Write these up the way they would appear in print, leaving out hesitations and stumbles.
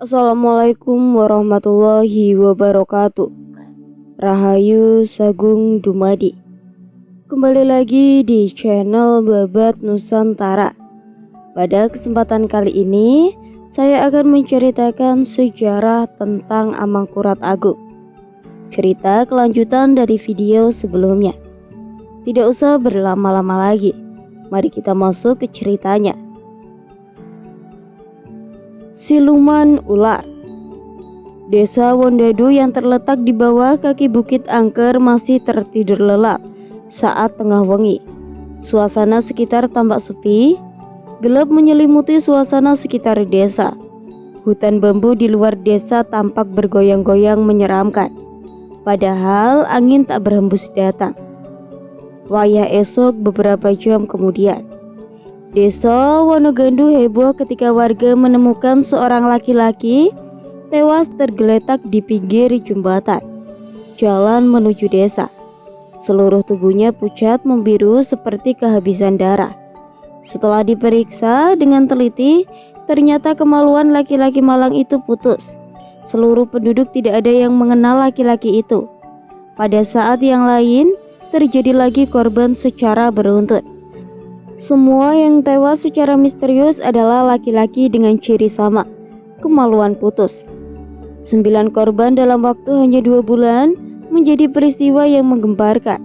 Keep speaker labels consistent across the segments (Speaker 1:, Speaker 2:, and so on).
Speaker 1: Assalamualaikum warahmatullahi wabarakatuh. Rahayu Sagung Dumadi. Kembali lagi di channel Babat Nusantara. Pada kesempatan kali ini saya akan menceritakan sejarah tentang Amangkurat Agung. Cerita kelanjutan dari video sebelumnya. Tidak usah berlama-lama lagi, mari kita masuk ke ceritanya. Siluman Ular. Desa Wondadu yang terletak di bawah kaki Bukit Angker masih tertidur lelap saat tengah wengi. Suasana sekitar tampak sepi, gelap menyelimuti suasana sekitar desa. Hutan bambu di luar desa tampak bergoyang-goyang menyeramkan, padahal angin tak berhembus datang. Wayah esok beberapa jam kemudian, Desa Wonogandu heboh ketika warga menemukan seorang laki-laki tewas tergeletak di pinggir jembatan jalan menuju desa. Seluruh tubuhnya pucat membiru seperti kehabisan darah. Setelah diperiksa dengan teliti, ternyata kemaluan laki-laki malang itu putus. Seluruh penduduk tidak ada yang mengenal laki-laki itu. Pada saat yang lain, terjadi lagi korban secara beruntun. Semua yang tewas secara misterius adalah laki-laki dengan ciri sama, kemaluan putus. 9 korban dalam waktu hanya 2 bulan menjadi peristiwa yang menggemparkan.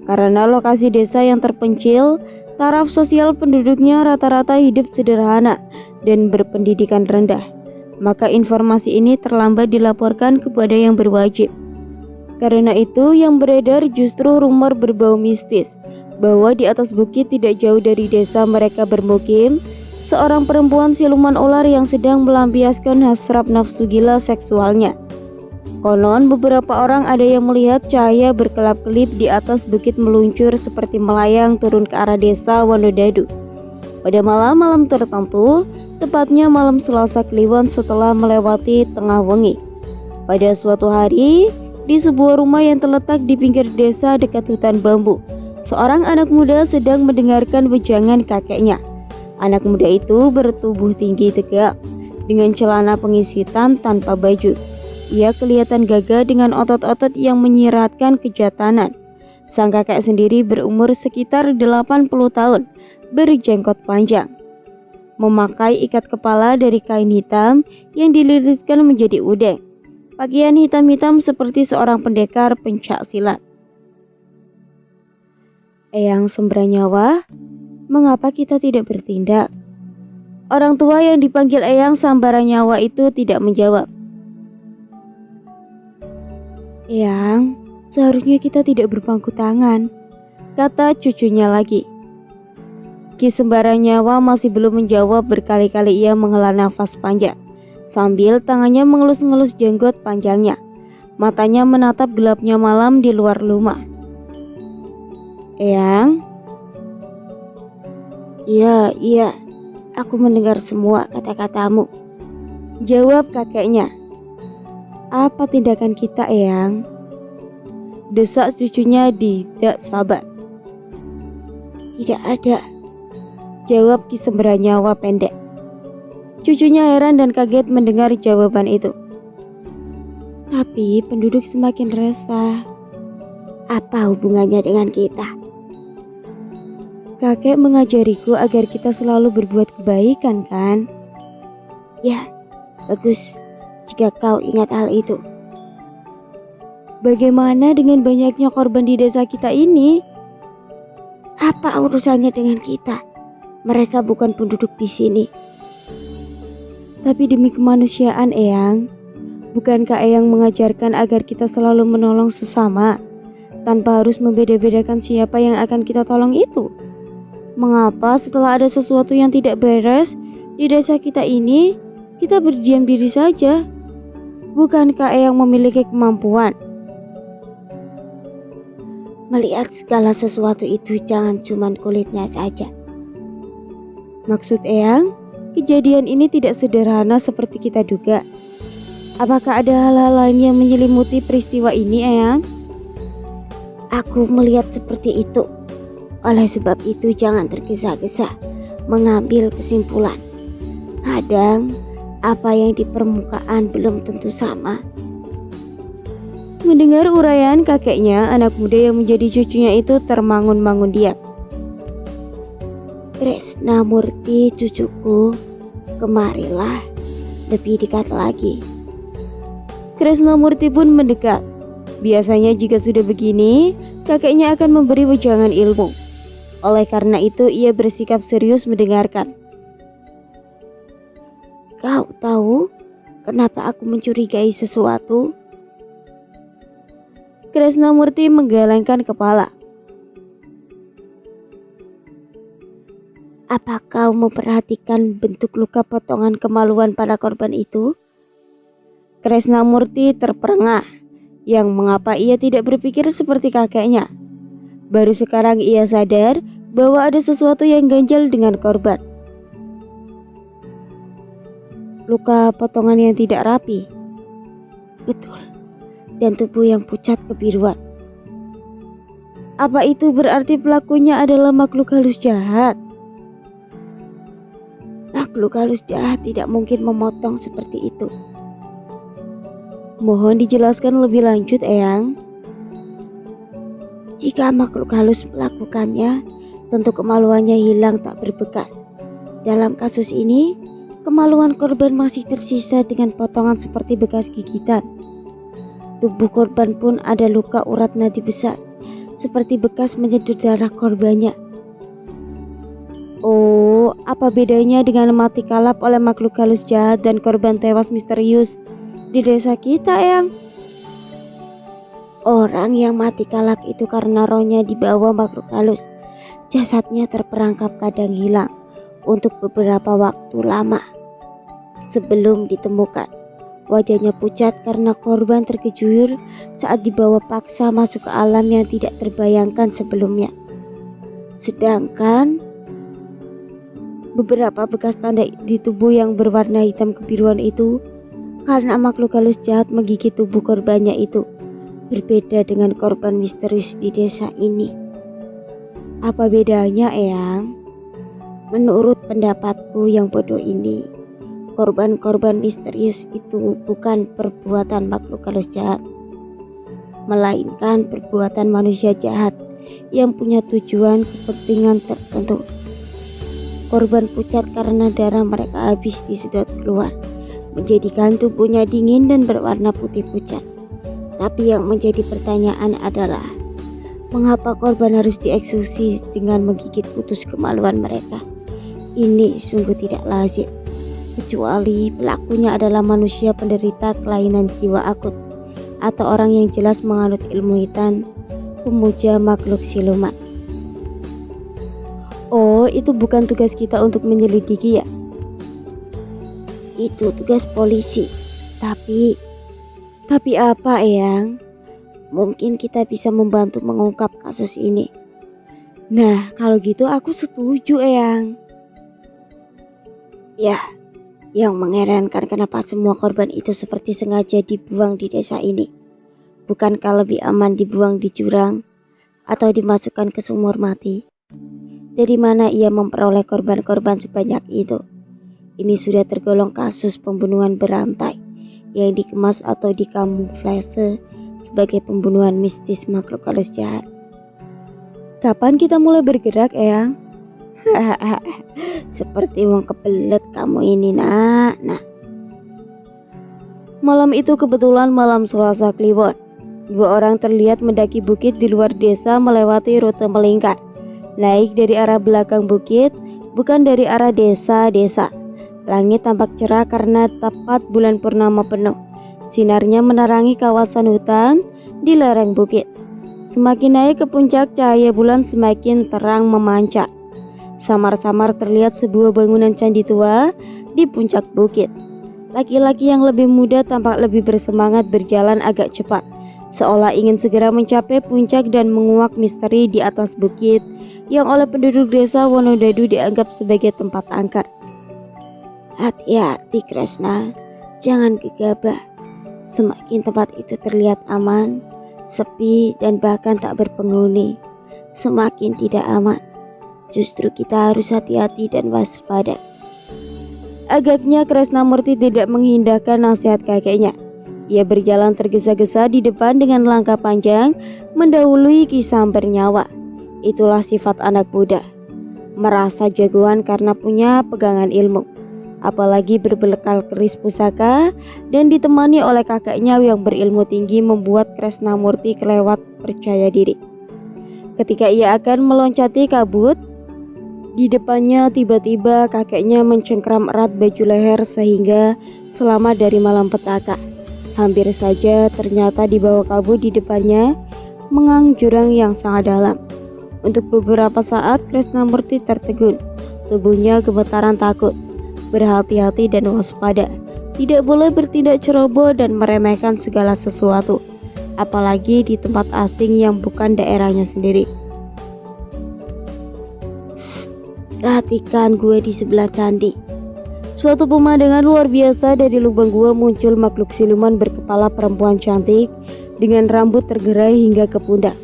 Speaker 1: Karena lokasi desa yang terpencil, taraf sosial penduduknya rata-rata hidup sederhana dan berpendidikan rendah. Maka informasi ini terlambat dilaporkan kepada yang berwajib. Karena itu yang beredar justru rumor berbau mistis, bahwa di atas bukit tidak jauh dari desa mereka bermukim, seorang perempuan siluman ular yang sedang melampiaskan hasrat nafsu gila seksualnya. Konon beberapa orang ada yang melihat cahaya berkelap-kelip di atas bukit meluncur seperti melayang turun ke arah desa Wondadu. Pada malam-malam tertentu, tepatnya malam Selasa Kliwon setelah melewati tengah wengi. Pada suatu hari, di sebuah rumah yang terletak di pinggir desa dekat hutan bambu, seorang anak muda sedang mendengarkan wejangan kakeknya. Anak muda itu bertubuh tinggi tegap, dengan celana pengis hitam tanpa baju. Ia kelihatan gagah dengan otot-otot yang menyiratkan kejatanan. Sang kakek sendiri berumur sekitar 80 tahun, berjenggot panjang, memakai ikat kepala dari kain hitam yang dililitkan menjadi udeng. Pakaian hitam-hitam seperti seorang pendekar pencak silat. Eyang Sembranyawa, mengapa kita tidak bertindak? Orang tua yang dipanggil Eyang Sembranyawa itu tidak menjawab. Eyang, seharusnya kita tidak berpangku tangan, kata cucunya lagi. Ki Sembranyawa masih belum menjawab. Berkali-kali ia menghela nafas panjang, sambil tangannya mengelus-ngelus jenggot panjangnya. Matanya menatap gelapnya malam di luar rumah. Eyang? Iya, aku mendengar semua kata-katamu, jawab kakeknya. Apa tindakan kita, Eyang? Desak cucunya tidak sabar. Tidak ada, jawab Ki Sembranyawa pendek. Cucunya heran dan kaget mendengar jawaban itu. Tapi penduduk semakin resah. Apa hubungannya dengan kita? Kakek mengajariku agar kita selalu berbuat kebaikan, kan? Ya, bagus jika kau ingat hal itu. Bagaimana dengan banyaknya korban di desa kita ini? Apa urusannya dengan kita? Mereka bukan penduduk di sini. Tapi demi kemanusiaan, Eyang, bukankah Eyang mengajarkan agar kita selalu menolong sesama, tanpa harus membeda-bedakan siapa yang akan kita tolong itu? Mengapa setelah ada sesuatu yang tidak beres di desa kita ini, kita berdiam diri saja? Bukankah Eyang memiliki kemampuan melihat segala sesuatu itu, jangan cuma kulitnya saja? Maksud Eyang, kejadian ini tidak sederhana seperti kita duga. Apakah ada hal-hal lain yang menyelimuti peristiwa ini, Eyang? Aku melihat seperti itu. Oleh sebab itu jangan tergesa-gesa mengambil kesimpulan. Kadang Apa yang di permukaan belum tentu sama. Mendengar uraian kakeknya, anak muda yang menjadi cucunya itu termangun-mangun diam. Krisnamurti cucuku, kemarilah, lebih dekat lagi. Krisnamurti pun mendekat. Biasanya jika sudah begini, kakeknya akan memberi wejangan ilmu. Oleh karena itu ia bersikap serius mendengarkan. Kau tahu kenapa aku mencurigai sesuatu? Krisnamurti menggelengkan kepala. Apa kau memperhatikan bentuk luka potongan kemaluan pada korban itu? Krisnamurti terperangah. Yang mengapa ia tidak berpikir seperti kakeknya. Baru sekarang ia sadar bahwa ada sesuatu yang ganjal dengan korban. Luka potongan yang tidak rapi. Betul. Dan tubuh yang pucat kebiruan. Apa itu berarti pelakunya adalah makhluk halus jahat? Makhluk halus jahat tidak mungkin memotong seperti itu. Mohon dijelaskan lebih lanjut, Eyang. Jika makhluk halus melakukannya, tentu kemaluannya hilang tak berbekas. Dalam kasus ini, kemaluan korban masih tersisa dengan potongan seperti bekas gigitan. Tubuh korban pun ada luka urat nadi besar, seperti bekas menyedot darah korbannya. Oh, apa bedanya dengan mati kalap oleh makhluk halus jahat dan korban tewas misterius di desa kita, Eyang? Orang yang mati kalap itu karena rohnya dibawa makhluk halus. Jasadnya terperangkap kadang hilang untuk beberapa waktu lama sebelum ditemukan. Wajahnya pucat karena korban terkejut saat dibawa paksa masuk ke alam yang tidak terbayangkan sebelumnya. Sedangkan beberapa bekas tanda di tubuh yang berwarna hitam kebiruan itu karena makhluk halus jahat menggigit tubuh korbannya itu. Berbeda dengan korban misterius di desa ini. Apa bedanya, Eyang? Menurut pendapatku yang bodoh ini, korban-korban misterius itu bukan perbuatan makhluk halus jahat, melainkan perbuatan manusia jahat yang punya tujuan kepentingan tertentu. Korban pucat karena darah mereka habis disedot keluar, menjadikan tubuhnya dingin dan berwarna putih pucat. Tapi yang menjadi pertanyaan adalah, mengapa korban harus dieksekusi dengan menggigit putus kemaluan mereka? Ini sungguh tidak lazim. Kecuali pelakunya adalah manusia penderita kelainan jiwa akut atau orang yang jelas menganut ilmu hitam, pemuja makhluk siluman. Oh, itu bukan tugas kita untuk menyelidiki ya? Itu tugas polisi. Tapi apa, Eyang? Mungkin kita bisa membantu mengungkap kasus ini. Nah, kalau gitu aku setuju, Eyang. Ya. Yang mengherankan kenapa semua korban itu seperti sengaja dibuang di desa ini. Bukankah lebih aman dibuang di jurang atau dimasukkan ke sumur mati? Dari mana ia memperoleh korban-korban sebanyak itu? Ini sudah tergolong kasus pembunuhan berantai yang dikemas atau dikamuflase sebagai pembunuhan mistis makhluk halus jahat. Kapan kita mulai bergerak, Eyang? Seperti wong kebelet kamu ini, nak. Malam itu kebetulan malam Selasa Kliwon. 2 orang terlihat mendaki bukit di luar desa melewati rute melingkar. Naik dari arah belakang bukit, bukan dari arah desa-desa. Langit tampak cerah karena tepat bulan purnama penuh. Sinarnya menerangi kawasan hutan di lereng bukit. Semakin naik ke puncak, cahaya bulan semakin terang memancar. Samar-samar terlihat sebuah bangunan candi tua di puncak bukit. Laki-laki yang lebih muda tampak lebih bersemangat berjalan agak cepat, seolah ingin segera mencapai puncak dan menguak misteri di atas bukit yang oleh penduduk desa Wonodadu dianggap sebagai tempat angker. Hati-hati, Kresna, jangan gegabah. Semakin tempat itu terlihat aman, sepi dan bahkan tak berpenghuni, semakin tidak aman. Justru kita harus hati-hati dan waspada. Agaknya Krisnamurti tidak mengindahkan nasihat kakeknya. Ia berjalan tergesa-gesa di depan dengan langkah panjang, mendahului Ki Samber nyawa. Itulah sifat anak muda, merasa jagoan karena punya pegangan ilmu, apalagi berbekal keris pusaka dan ditemani oleh kakeknya yang berilmu tinggi membuat Krisnamurti kelewat percaya diri. Ketika ia akan meloncati kabut, di depannya tiba-tiba kakeknya mencengkram erat baju leher sehingga selamat dari malapetaka. Hampir saja ternyata di bawah kabut di depannya mengang jurang yang sangat dalam. Untuk beberapa saat Krisnamurti tertegun, tubuhnya gemetaran takut, berhati-hati dan waspada. Tidak boleh bertindak ceroboh dan meremehkan segala sesuatu, apalagi di tempat asing yang bukan daerahnya sendiri. Perhatikan gue di sebelah candi. Suatu pemandangan luar biasa. Dari lubang gua muncul makhluk siluman berkepala perempuan cantik dengan rambut tergerai hingga ke pundak.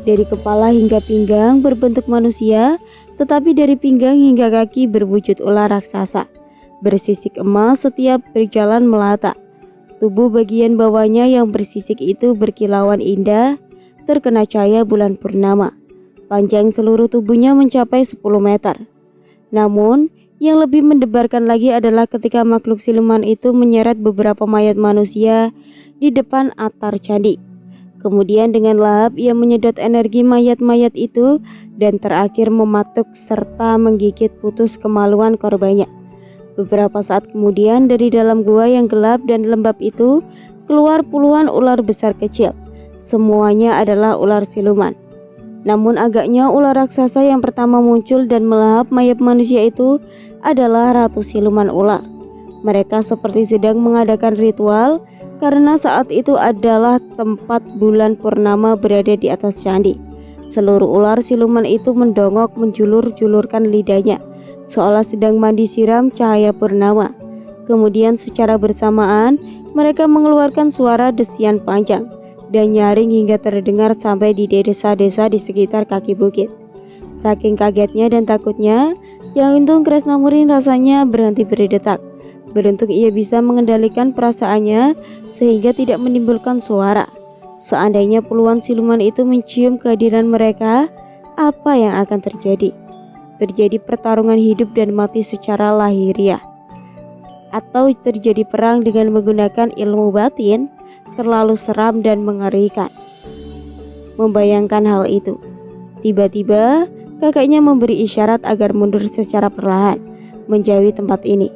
Speaker 1: Dari kepala hingga pinggang berbentuk manusia, tetapi dari pinggang hingga kaki berwujud ular raksasa, bersisik emas setiap berjalan melata. Tubuh bagian bawahnya yang bersisik itu berkilauan indah, terkena cahaya bulan purnama. Panjang seluruh tubuhnya mencapai 10 meter. Namun, yang lebih mendebarkan lagi adalah ketika makhluk siluman itu menyeret beberapa mayat manusia di depan altar candi. Kemudian dengan lahap ia menyedot energi mayat-mayat itu dan terakhir mematuk serta menggigit putus kemaluan korbannya. Beberapa saat kemudian dari dalam gua yang gelap dan lembab itu keluar puluhan ular besar kecil. Semuanya adalah ular siluman. Namun agaknya ular raksasa yang pertama muncul dan melahap mayat manusia itu adalah Ratu Siluman Ular. Mereka seperti sedang mengadakan ritual karena saat itu adalah tempat bulan purnama berada di atas candi. Seluruh ular siluman itu mendongok menjulur-julurkan lidahnya seolah sedang mandi siram cahaya purnama. Kemudian secara bersamaan mereka mengeluarkan suara desian panjang dan nyaring hingga terdengar sampai di desa-desa di sekitar kaki bukit. Saking kagetnya dan takutnya, yang untung Krisnamurti rasanya berhenti berdetak. Beruntung ia bisa mengendalikan perasaannya sehingga tidak menimbulkan suara. Seandainya puluhan siluman itu mencium kehadiran mereka, apa yang akan terjadi? Terjadi pertarungan hidup dan mati secara lahiriah, atau terjadi perang dengan menggunakan ilmu batin. Terlalu seram dan mengerikan. Membayangkan hal itu, tiba-tiba kakeknya memberi isyarat agar mundur secara perlahan, menjauhi tempat ini.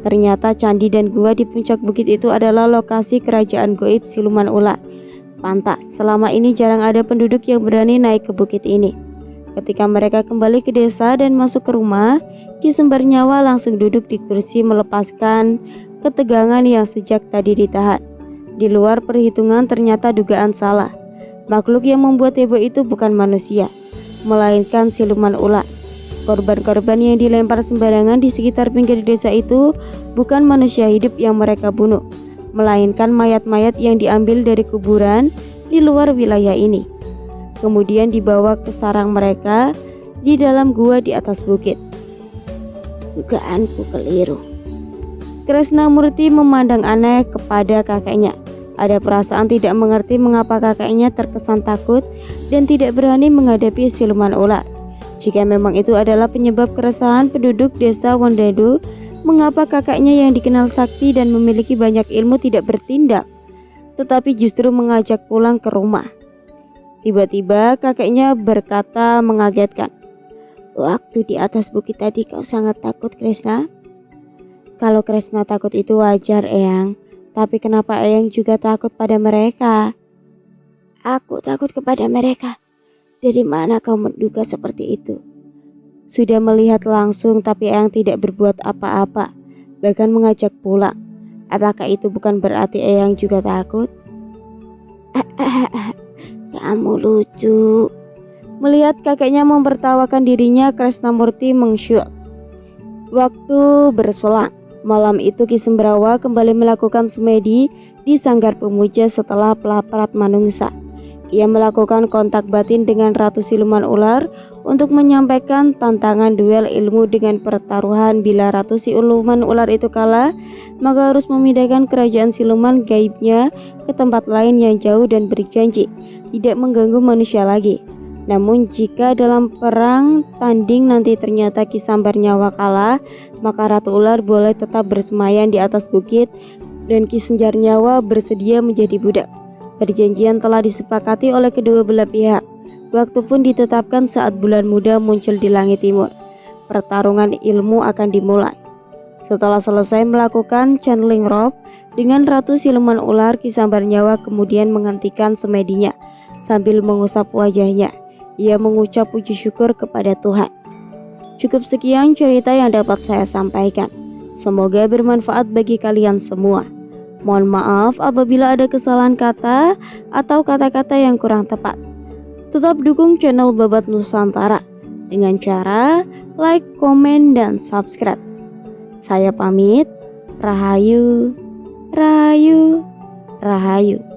Speaker 1: Ternyata candi dan gua di puncak bukit itu adalah lokasi kerajaan goib siluman ular. Pantas, selama ini jarang ada penduduk yang berani naik ke bukit ini. Ketika mereka kembali ke desa dan masuk ke rumah, Ki Sembar Nyawa langsung duduk di kursi melepaskan ketegangan yang sejak tadi ditahan. Di luar perhitungan ternyata dugaan salah. Makhluk yang membuat heboh itu bukan manusia, melainkan siluman ular. Korban-korban yang dilempar sembarangan di sekitar pinggir desa itu bukan manusia hidup yang mereka bunuh, melainkan mayat-mayat yang diambil dari kuburan di luar wilayah ini. Kemudian dibawa ke sarang mereka di dalam gua di atas bukit. Dugaanku keliru. Krisnamurti memandang aneh kepada kakeknya. Ada perasaan tidak mengerti mengapa kakeknya terkesan takut dan tidak berani menghadapi siluman ular. Jika memang itu adalah penyebab keresahan penduduk desa Wondadu, mengapa kakeknya yang dikenal sakti dan memiliki banyak ilmu tidak bertindak, tetapi justru mengajak pulang ke rumah? Tiba-tiba kakeknya berkata mengagetkan, "Waktu di atas bukit tadi kau sangat takut, Krisna?" "Kalau Krisna takut itu wajar, Eyang. Tapi kenapa Eyang juga takut pada mereka?" "Aku takut kepada mereka. Dari mana kau menduga seperti itu?" "Sudah melihat langsung tapi Eyang tidak berbuat apa-apa, bahkan mengajak pulang. Apakah itu bukan berarti Eyang juga takut?" "Kamu lucu." Melihat kakeknya mempertawakan dirinya, Krisnamurti mengsyuk. Waktu berselang. Malam itu Ki Sembrawa kembali melakukan semedi di sanggar pemuja setelah pelaparat manungsa. Ia melakukan kontak batin dengan Ratu Siluman Ular untuk menyampaikan tantangan duel ilmu dengan pertaruhan. Bila Ratu Siluman Ular itu kalah, maka harus memindahkan kerajaan siluman gaibnya ke tempat lain yang jauh dan berjanji tidak mengganggu manusia lagi. Namun jika dalam perang tanding nanti ternyata Ki Sambar Nyawa kalah, maka Ratu Ular boleh tetap bersemayam di atas bukit dan Ki Sambar Nyawa bersedia menjadi budak. Perjanjian telah disepakati oleh kedua belah pihak. Waktu pun ditetapkan saat bulan muda muncul di langit timur. Pertarungan ilmu akan dimulai. Setelah selesai melakukan channeling robe dengan Ratu Siluman Ular, Ki Sambar Nyawa kemudian menghentikan semedinya sambil mengusap wajahnya. Ia mengucap puji syukur kepada Tuhan. Cukup sekian cerita yang dapat saya sampaikan. Semoga bermanfaat bagi kalian semua. Mohon maaf apabila ada kesalahan kata atau kata-kata yang kurang tepat. Tetap dukung channel Babat Nusantara dengan cara like, komen, dan subscribe. Saya pamit. Rahayu, Rahayu, Rahayu.